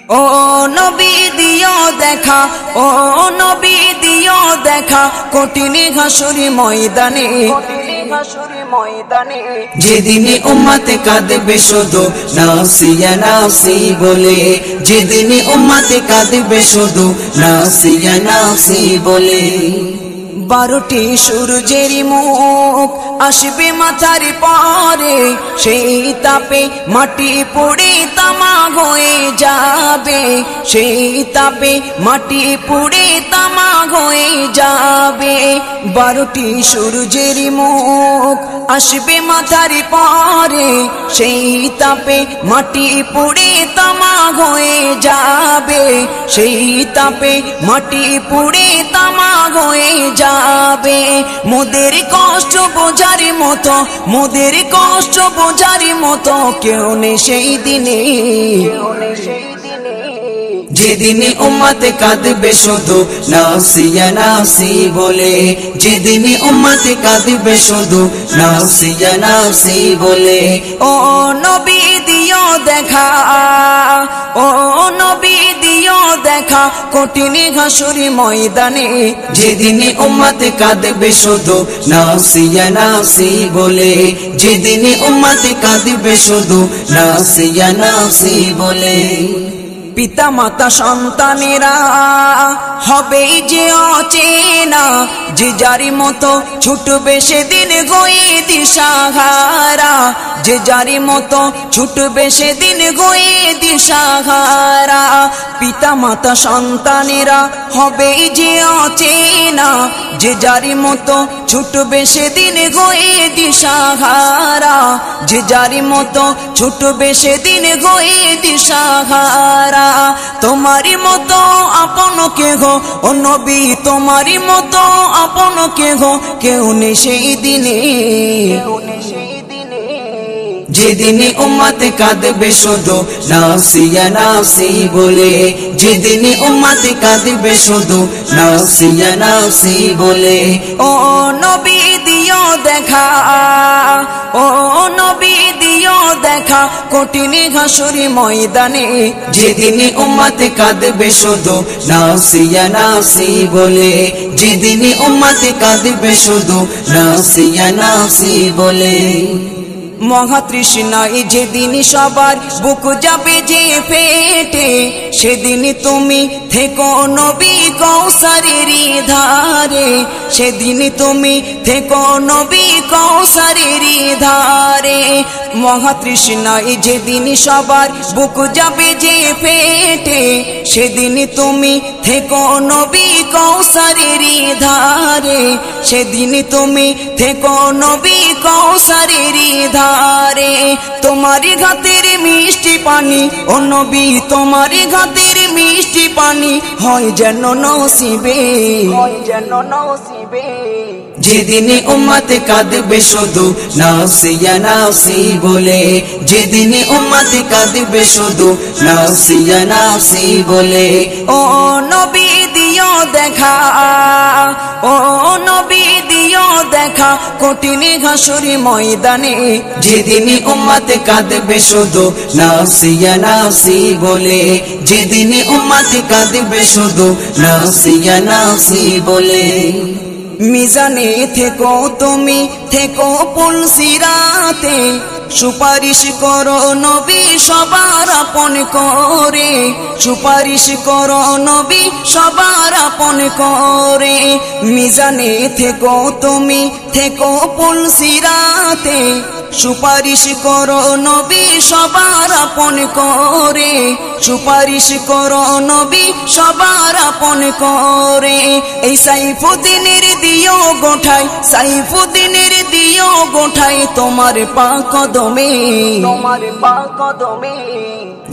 ও নবী দিও দেখা, ও নবী দিও দেখা, কঠিন হাসুরি ময়দানে, যেদিনে উম্মতে কাঁদবে শুধু নাসিয়া নাসি বলে, যেদিনে উম্মতে কাঁদবে শুধু নাসিয়া নাসি বলে। 12টি সূর্যের মুখ আসবে মাথার পরে, সেই তাপে মাটি পুড়ে তামা হয়ে যাবে, সেই তাপে মাটি পুড়ে তামা হয়ে যাবে। 12টি সূর্যের মুখ আসবে মাথার পরে, সেই তাপে মাটি পুড়ে তামা হয়ে যাবে, সেই তাপে মাটি পুড়ে তামা হয়ে যাবে। মোদের কষ্ট বোঝার মতো, মোদের কষ্ট বোঝার মতো কেউ নেই সেই দিনে, যেদিনে উম্মতে কাঁদবে শুধু নাসিয়া নাসি বলে, যেদিনে উম্মতে কাঁদবে শুধু নাসিয়া নাসি বলে। ও নবী দিও দেখা, ও নবী দিও দেখা, কঠিন হাসুরি ময়দানে, যেদিনে উম্মতে কাঁদবে শুধু নাসিয়া নাসি বলে, যেদিনে উম্মতে কাঁদবে শুধু নাসিয়া নাসি বলে। পিতা মাতা সন্তানেরা হবে যে অচেনা, যে যারি মতো ছুটবে সেদিন গয়ে দিশাহারা, যে যারি মতো ছুটবে সেদিন গয়ে দিশাহারা। পিতা মাতা সন্তানেরা হবে যে অচেনা, যে যারি মতো ছুটবে সেদিন গয়ে দিশাহারা, যে যারি মতো ছুটবে সেদিন গয়ে দিশাহারা। তোমারি মতো আপন কেহ ও নবী, তোমারি মতো আপন কেহ কেউ নেই সেই দিনে, যেদিনে উম্মতে কাঁদবে শুধু নাসিয়া নাসি বলে, যেদিনে উম্মতে কাঁদবে শুধু নাসিয়া নাসি বলে। ও নবী দিও দেখা, ও নবী দিও দেখা, কঠিন হাসুরি ময়দানে, যেদিনে উম্মতে কাঁদবে শুধু নাসিয়া নাসি বলে, যেদিনে উম্মতে কাঁদবে শুধু নাসিয়া নাসি বলে। মহাতৃষ্ণায় যেদিন সবার বুক যাবে যে ফেটে, সেদিন তুমি থেকো নবী কৌসারের ধারে, সেদিন তুমি থেকো নবী কৌসারের ধারে। মহাতৃষ্ণায় যেদিন সবার বুক যাবে যে ফেটে, সেদিন তুমি থেকো নবী কৌসারের ধারে, সেদিন তুমি থেকো নবী কৌসারের ধারে। তোমারি ঘাতের মিষ্টি পানি ও নবী, তোমারি ঘাতের মিষ্টি পানি হয় যেন নসিবে, হয় যেন নসিবে। যেদিনে উম্মতে কাঁদবে শুধু নাসিয়া নাসি বলে, যেদিনে উম্মতে কাঁদবে শুধু নাসিয়া নাসি বলে। ও নবী দিও দেখা, ও নবী দিও দেখা, কঠিন হাসুরি ময়দানে, যেদিনে উম্মতে কাঁদবে শুধু নাসিয়া নাসি বলে, যেদিনে উম্মতে কাঁদবে শুধু নাসিয়া নাসি বলে। মিজানে থেকো তুমি থেকো পুলসিরাতে, সুপারিশ করো নবী সবার আপন করে, সুপারিশ করো নবী সবার আপন করে। মিজানে থেকো তুমি থেকো পুলসিরাতে, সুপারিশ করো নবী সবার আপন করে, সুপারিশ করো নবী সবার আপন করে। এই সাইফুদ্দিনের দিও গোঠাই, সাইফুদ্দিনের দিও গোঠাই তোমার পাক কদমে, তোমার পাক কদমে।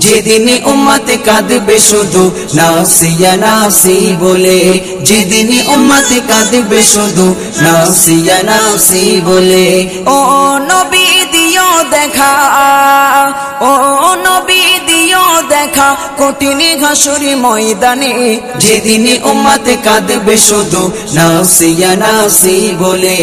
যেদিনে উম্মতে কাঁদবে শুধু নাসিয়া নাসি বলে, যেদিনে উম্মতে কাঁদবে শুধু নাসিয়া নাসি বলে। ও নবী দিও দেখা, ও নবী দিও দেখা, কঠিন হাসুরি ময়দানে, যেদিনে উম্মতে কাঁদবে শুধু নাসিয়া নাসি বলে।